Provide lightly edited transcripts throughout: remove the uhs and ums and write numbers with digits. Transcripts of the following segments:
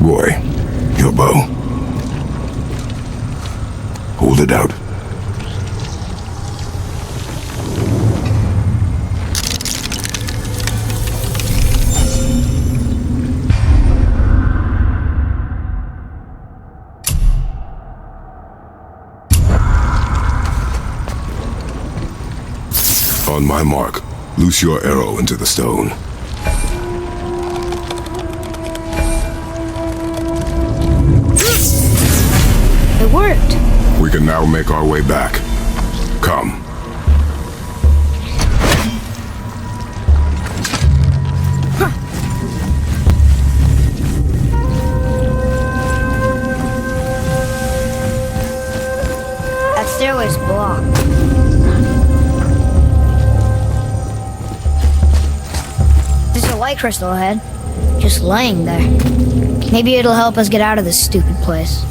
Roy, your bow. Hold it out. On my mark, loose your arrow into the stone. It worked. We can now make our way back. Come. That stairway's blocked. There's a light crystal ahead, just laying there. Maybe it'll help us get out of this stupid place.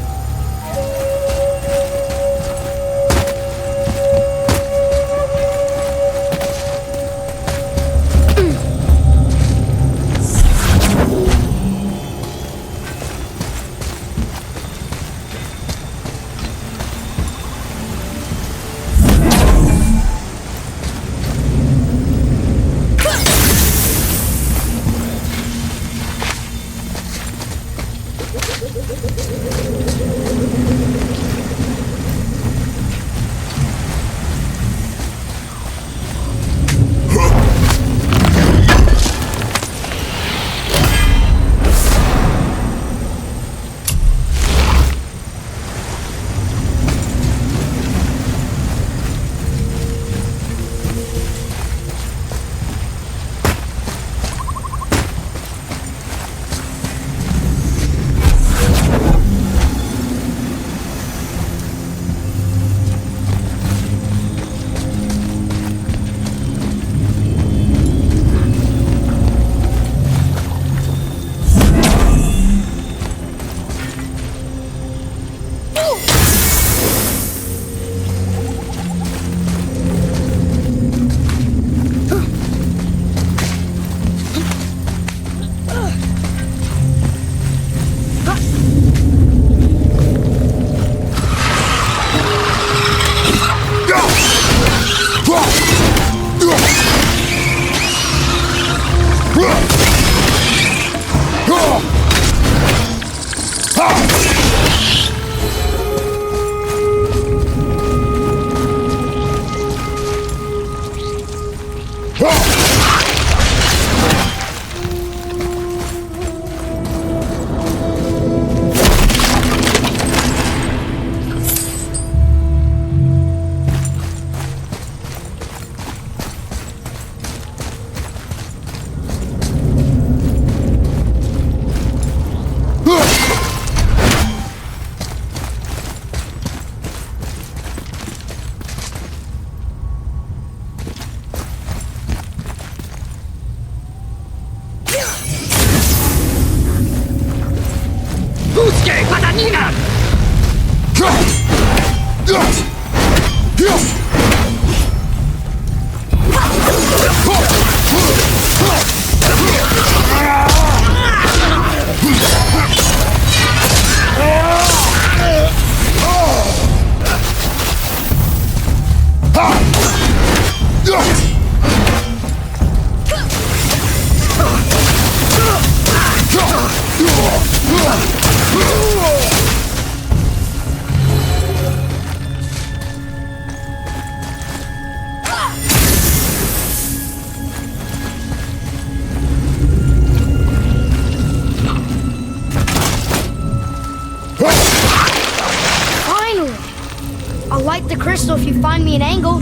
So if you find me an angle...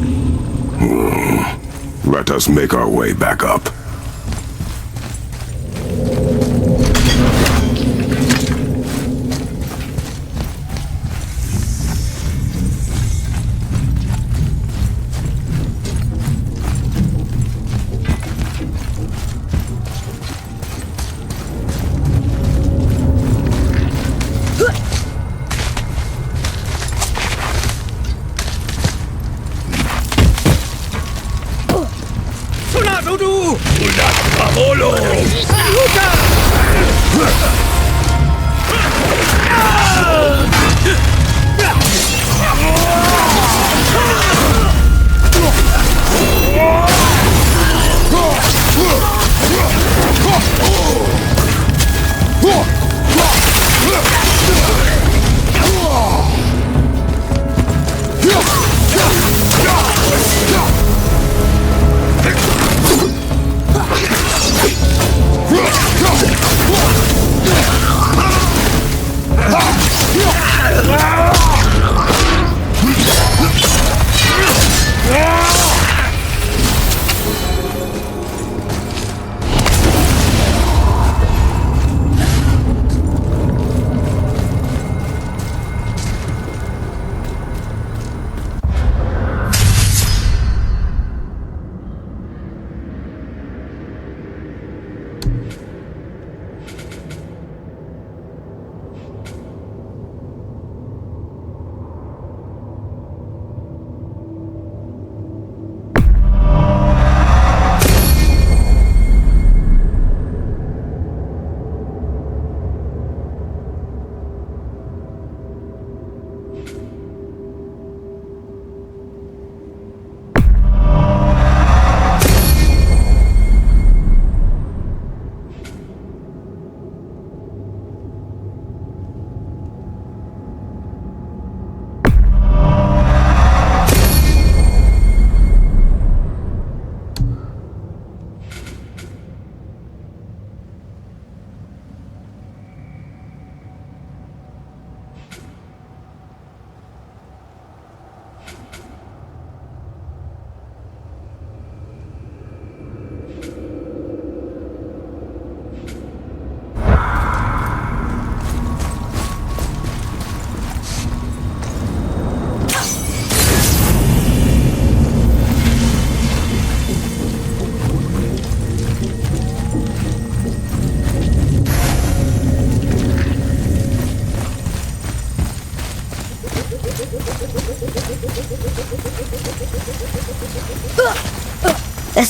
Let us make our way back up.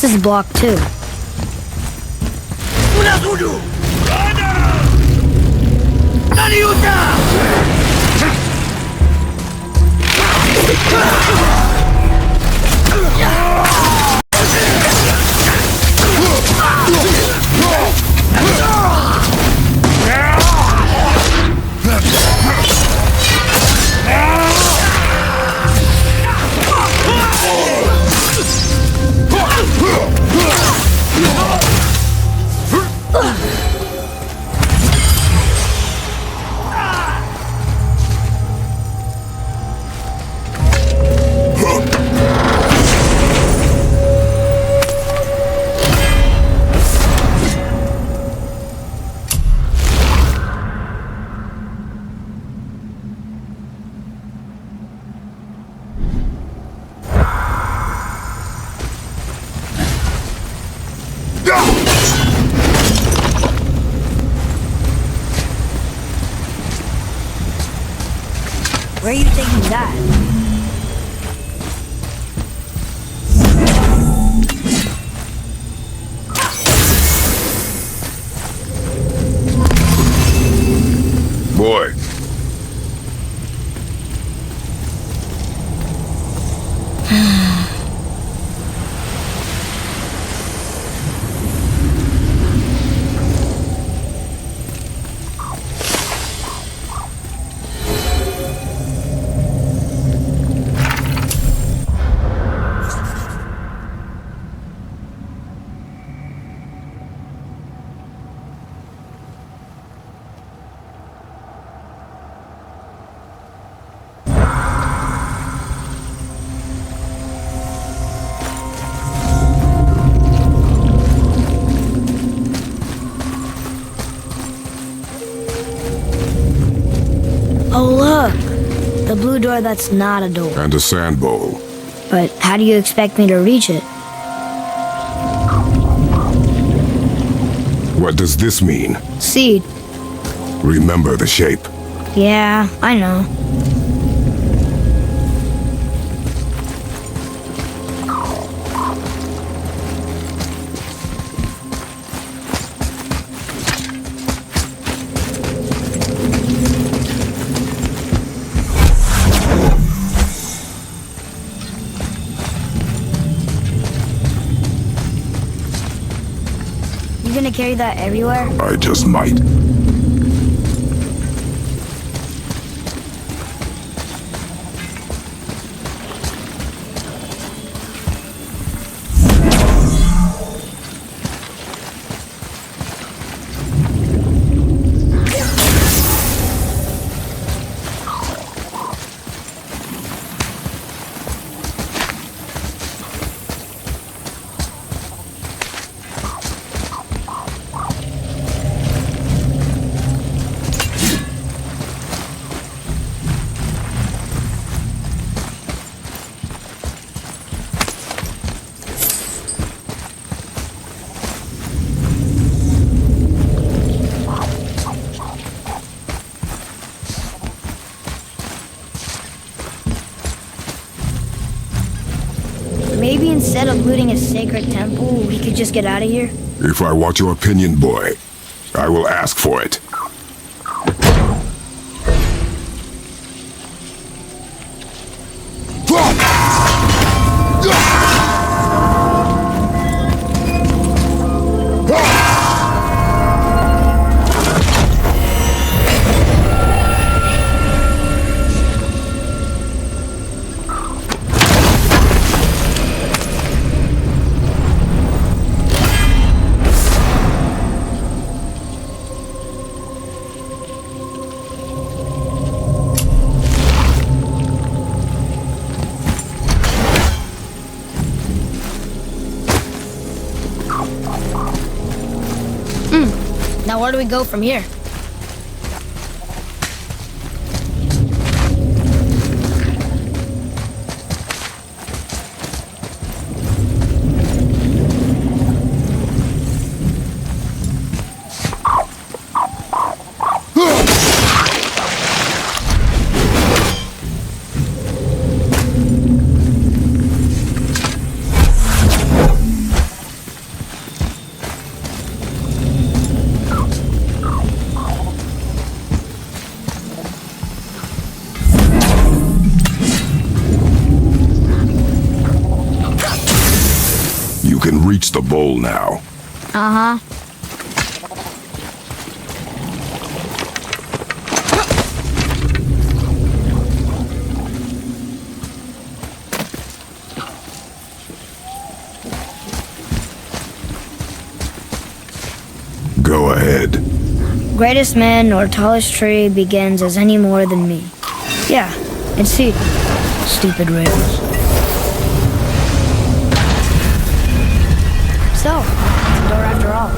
is blocked too. Where are you taking that? Boy. Oh, look! The blue door that's not a door. And a sand bowl. But how do you expect me to reach it? What does this mean? Seed. Remember the shape. Yeah, I know. You gonna carry that everywhere? I just might. Maybe instead of looting a sacred temple, we could just get out of here? If I want your opinion, boy, I will ask for it. Now where do we go from here? the bowl now. Uh-huh. Go ahead. Greatest man or tallest tree begins as any more than me. Yeah, it's he. Stupid rails. So, it's a door after all.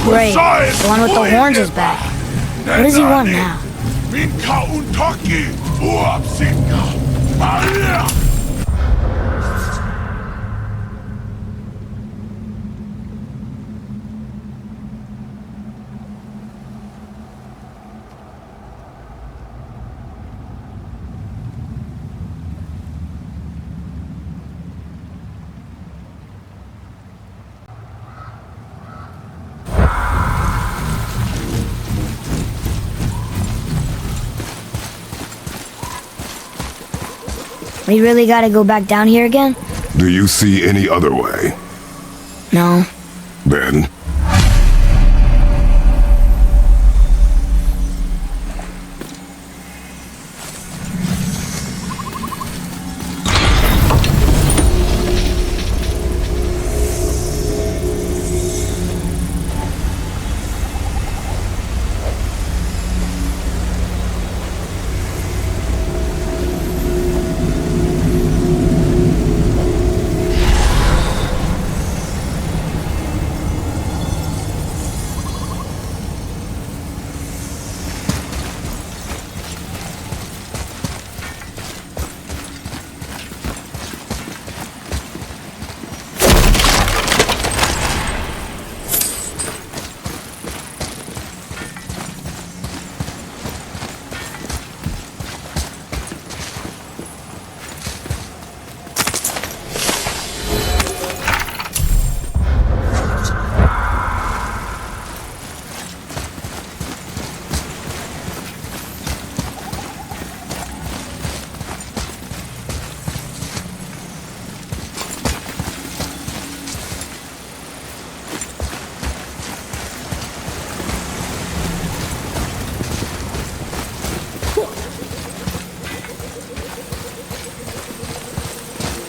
Great. The one with the horns is back. What does he want now? We really gotta go back down here again? Do you see any other way? No. Then?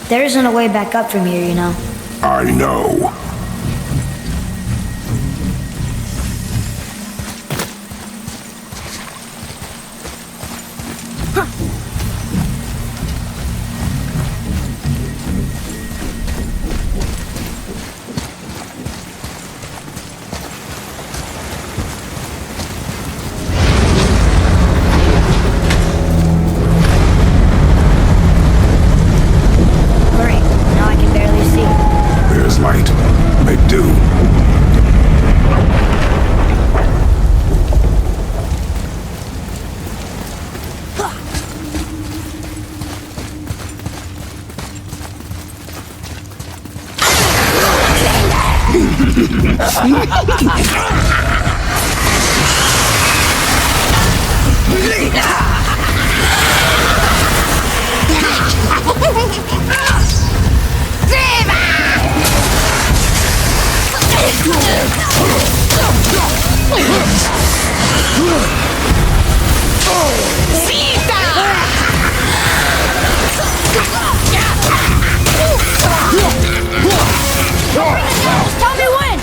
There isn't a way back up from here, you know. I know. Tell me when!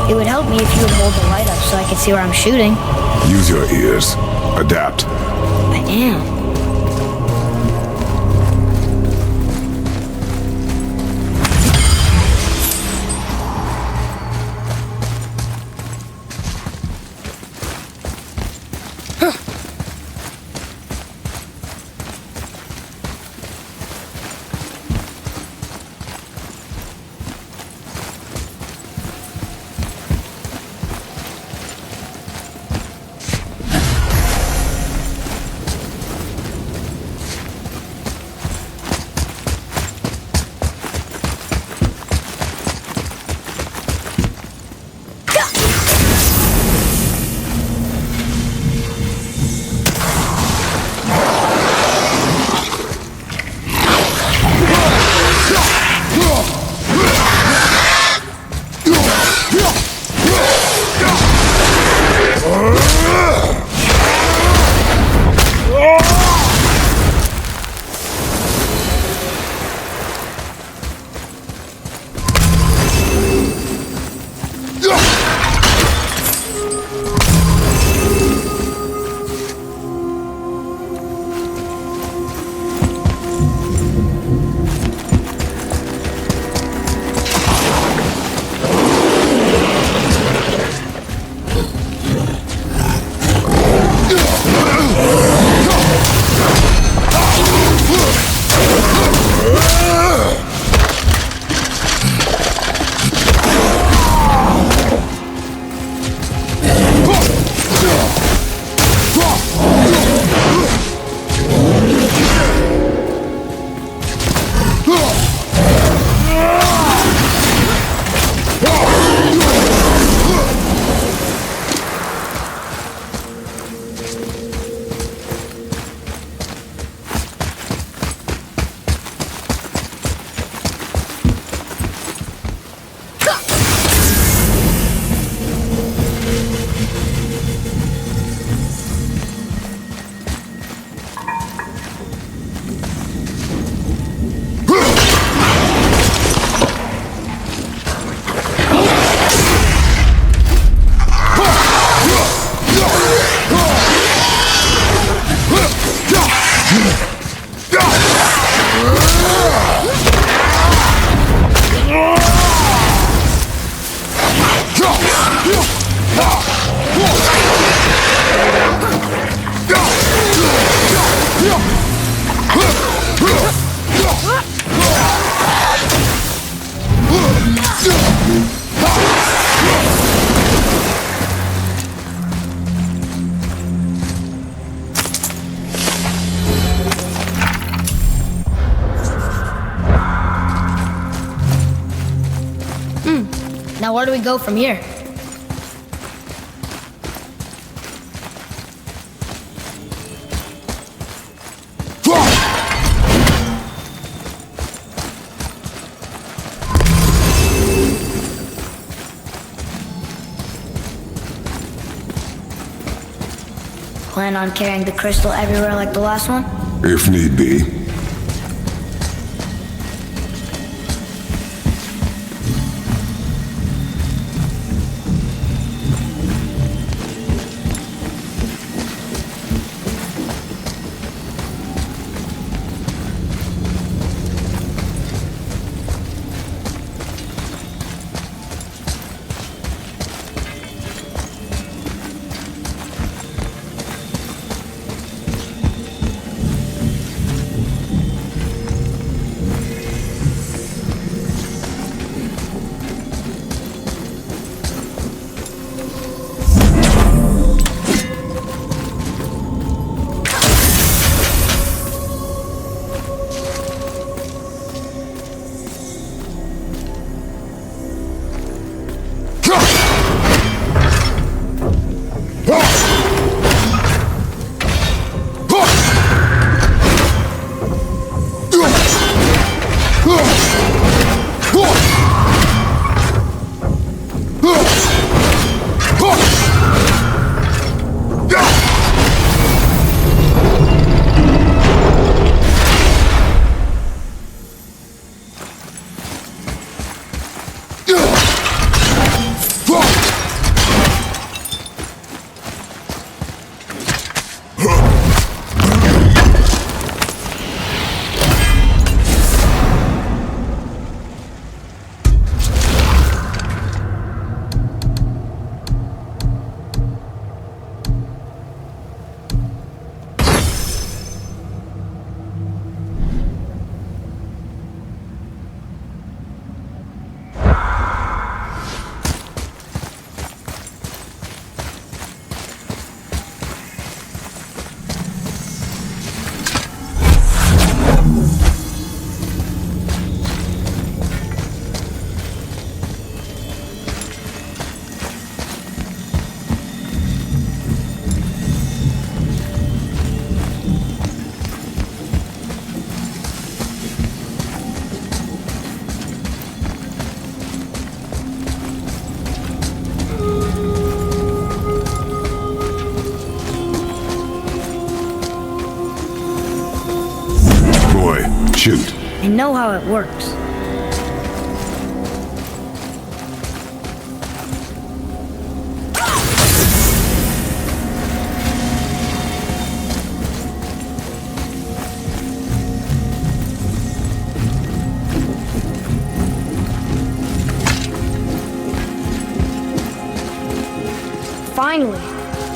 It would help me if you would hold the light up so I could see where I'm shooting. Use your ears. Adapt. I am. Now where do we go from here? Plan on carrying the crystal everywhere like the last one? If need be. Shoot. I know how it works. Finally,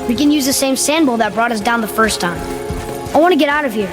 we can use the same sand bowl that brought us down the first time. I want to get out of here.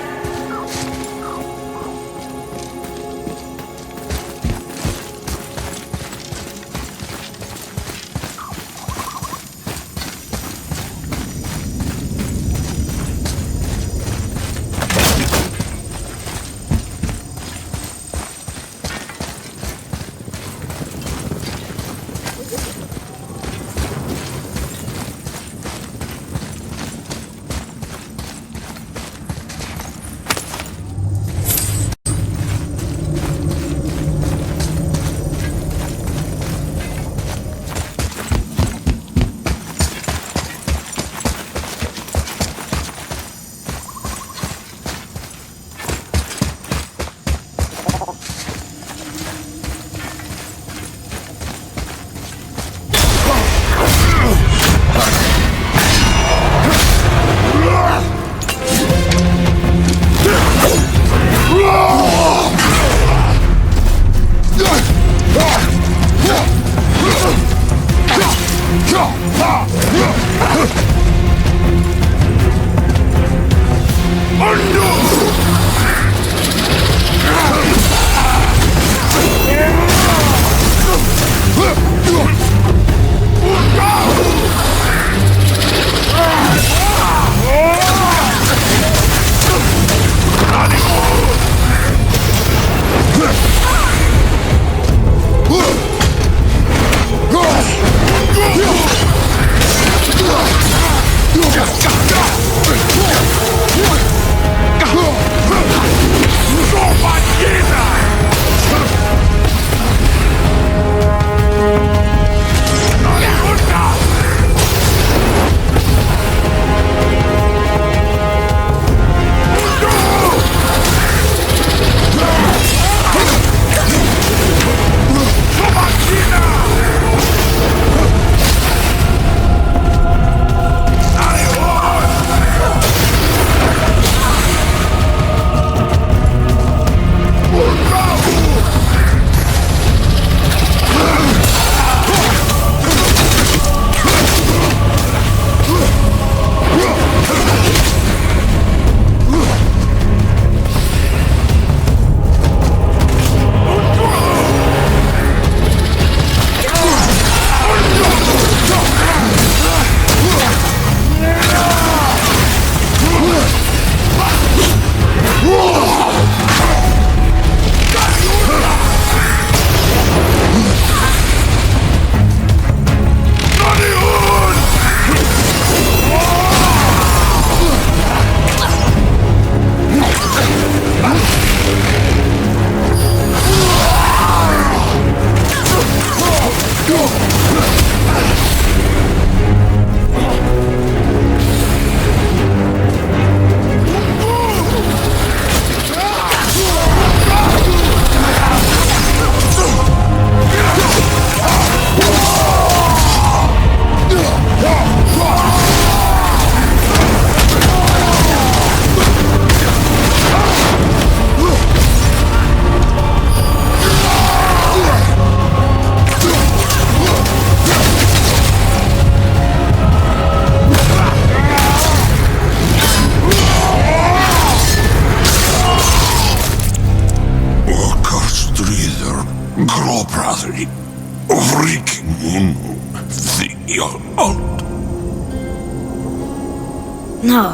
No,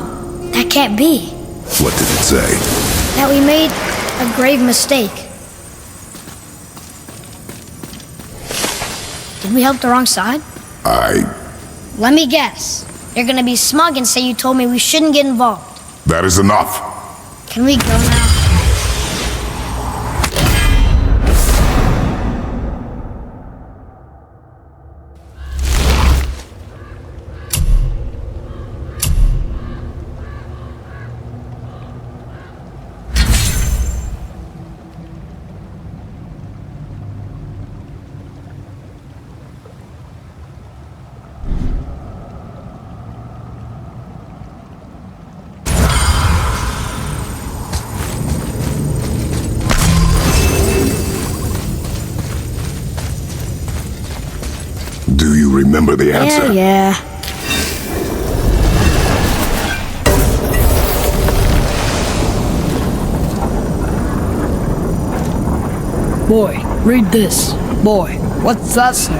that can't be. What did it say? That we made a grave mistake. Did we help the wrong side? Let me guess. You're gonna be smug and say you told me we shouldn't get involved. That is enough. Can we go now? Do you remember the answer? Yeah. Boy, read this. Boy, what's that say?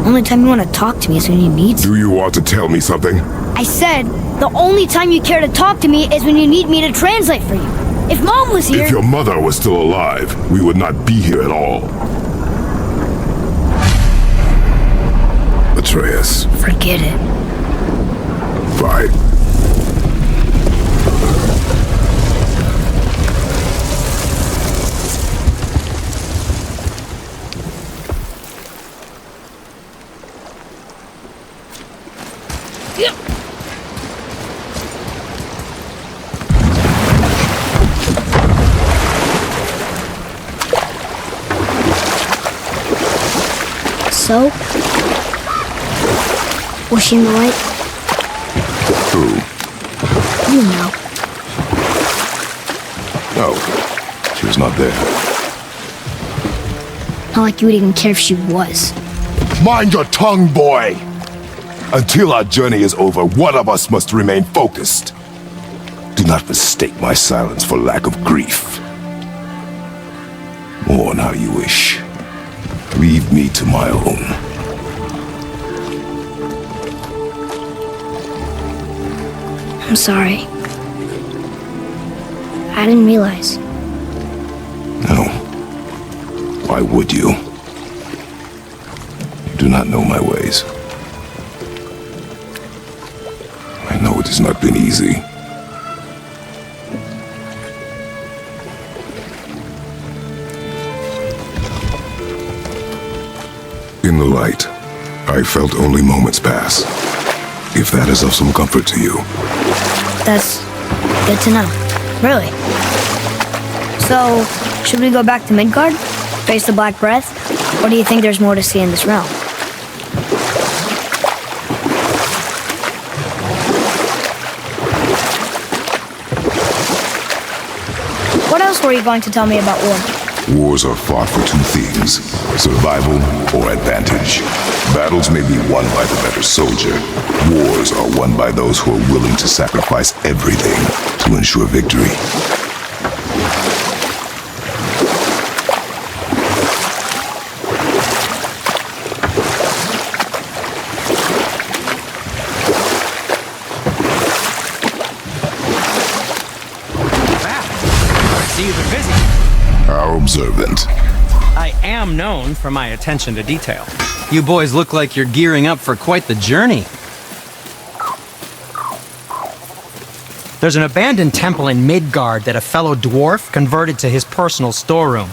Only time you want to talk to me is when you need to. Do you want to tell me something? I said, the only time you care to talk to me is when you need me to translate for you. If Mom was here... If your mother was still alive, we would not be here at all. Atreus. Forget it. Fine. So? Was she in the light? Who? You know. No. She was not there. Not like you would even care if she was. Mind your tongue, boy! Until our journey is over, one of us must remain focused. Do not mistake my silence for lack of grief. Mourn how you wish. Leave me to my own. I'm sorry. I didn't realize. No. Why would you? You do not know my ways. I know it has not been easy. In the light, I felt only moments pass. If that is of some comfort to you. That's good to know. Really. So, should we go back to Midgard? Face the Black Breath? Or do you think there's more to see in this realm? What else were you going to tell me about war? Wars are fought for two things, survival or advantage. Battles may be won by the better soldier. Wars are won by those who are willing to sacrifice everything to ensure victory. How observant. I am known for my attention to detail. You boys look like you're gearing up for quite the journey. There's an abandoned temple in Midgard that a fellow dwarf converted to his personal storeroom.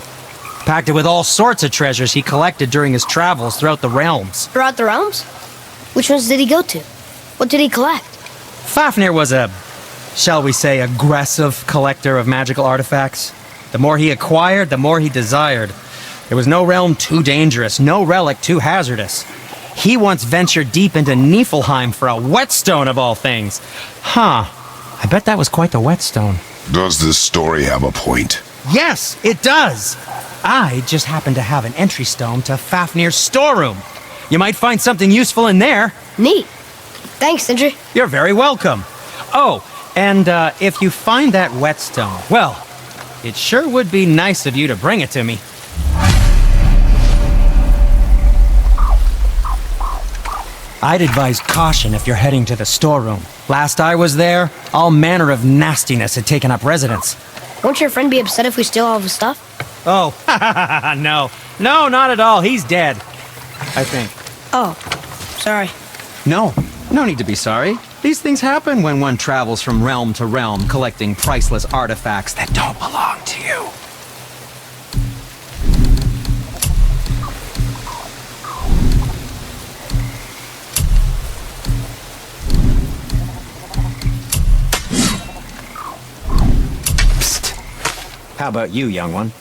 Packed it with all sorts of treasures he collected during his travels throughout the realms. Throughout the realms? Which ones did he go to? What did he collect? Fafnir was a, shall we say, aggressive collector of magical artifacts. The more he acquired, the more he desired. There was no realm too dangerous, no relic too hazardous. He once ventured deep into Niflheim for a whetstone of all things. Huh. I bet that was quite the whetstone. Does this story have a point? Yes, it does. I just happen to have an entry stone to Fafnir's storeroom. You might find something useful in there. Neat. Thanks, Sindri. You're very welcome. Oh, and if you find that whetstone, well, it sure would be nice of you to bring it to me. I'd advise caution if you're heading to the storeroom. Last I was there, all manner of nastiness had taken up residence. Won't your friend be upset if we steal all of his stuff? Oh, no. No, not at all. He's dead. I think. Oh, sorry. No need to be sorry. These things happen when one travels from realm to realm, collecting priceless artifacts that don't belong to you. Psst. How about you, young one?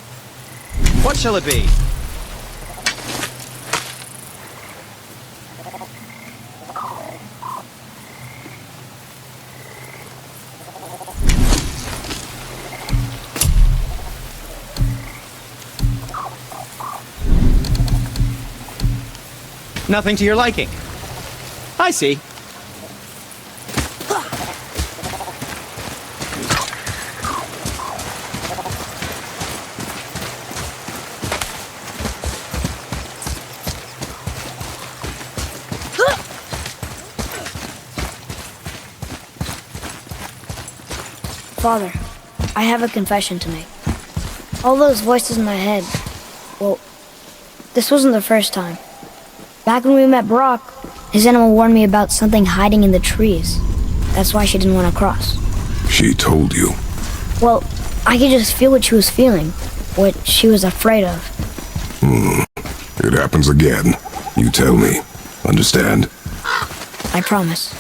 What shall it be? Nothing to your liking. I see. Father, I have a confession to make. All those voices in my head, well, this wasn't the first time. Back when we met Brock, his animal warned me about something hiding in the trees. That's why she didn't want to cross. She told you. Well, I could just feel what she was feeling, what she was afraid of. It happens again. You tell me. Understand? I promise.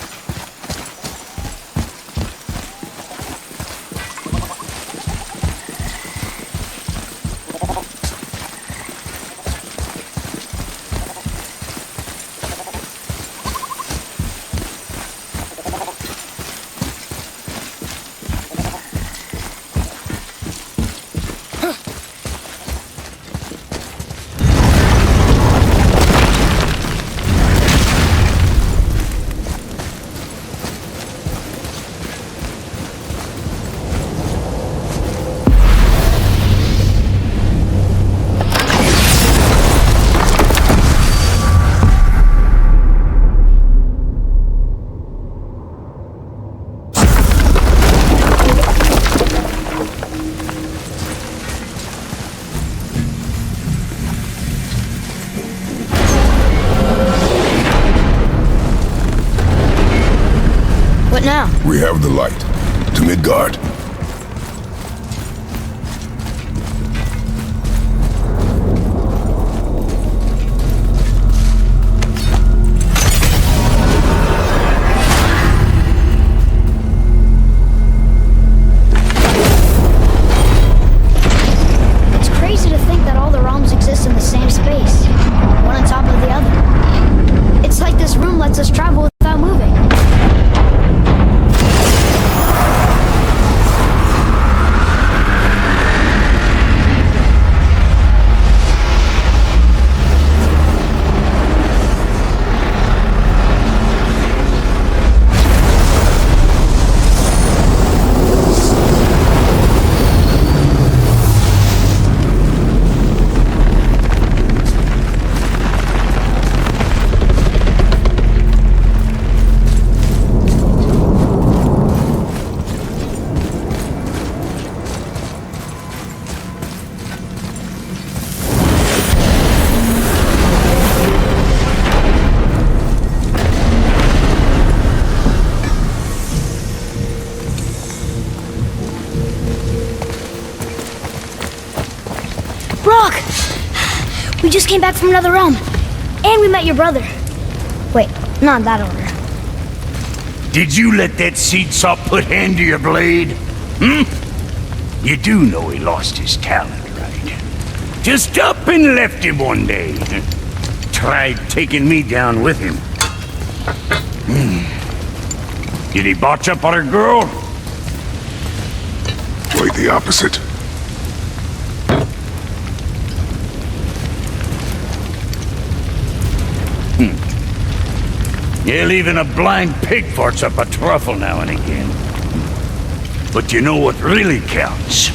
What now? We have the light. To Midgard. It's crazy to think that all the realms exist in the same space, one on top of the other. It's like this room lets us travel without moving. Brock! We just came back from another realm. And we met your brother. Wait, not in that order. Did you let that seed sop put hand to your blade? You do know he lost his talent, right? Just up and left him one day. Tried taking me down with him. Did he botch up on her girl? Quite the opposite. Yeah, even a blind pig farts up a truffle now and again. But you know what really counts?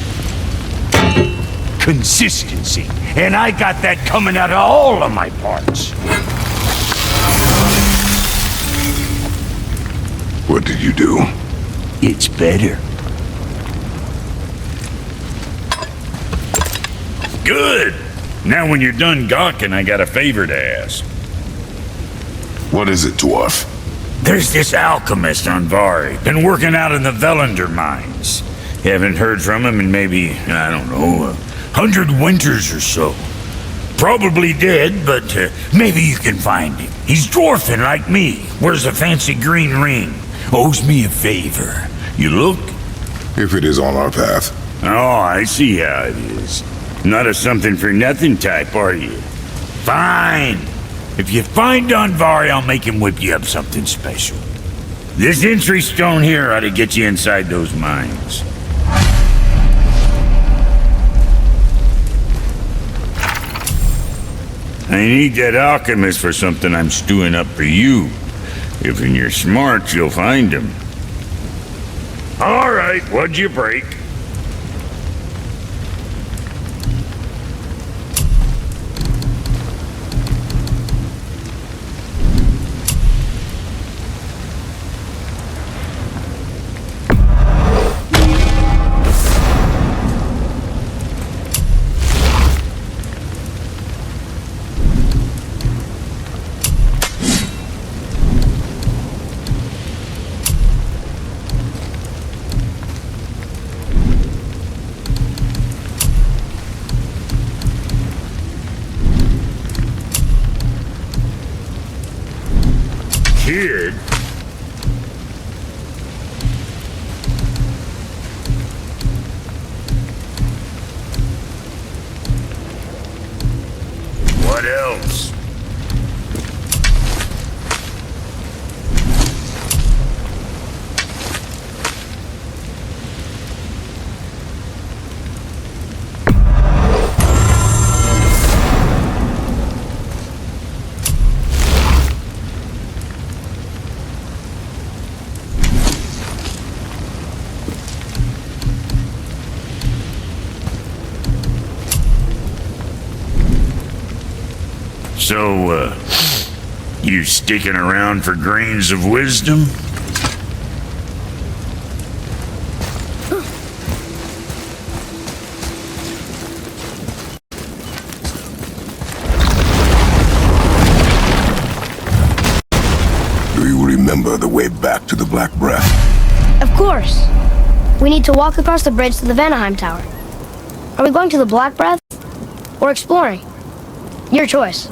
Consistency. And I got that coming out of all of my parts. What did you do? It's better. Good! Now when you're done gawking, I got a favor to ask. What is it, dwarf? There's this alchemist on Vari, been working out in the Velander mines. Haven't heard from him in maybe, I don't know, 100 winters or so. Probably dead, but maybe you can find him. He's dwarfing like me, wears a fancy green ring, owes me a favor. You look? If it is on our path. Oh, I see how it is. Not a something-for-nothing type, are you? Fine. If you find Donvari, I'll make him whip you up something special. This entry stone here ought to get you inside those mines. I need that alchemist for something I'm stewing up for you. If you're smart, you'll find him. All right, what'd you break? Kid? What else? So, you sticking around for grains of wisdom? Do you remember the way back to the Black Breath? Of course. We need to walk across the bridge to the Vanaheim Tower. Are we going to the Black Breath? Or exploring? Your choice.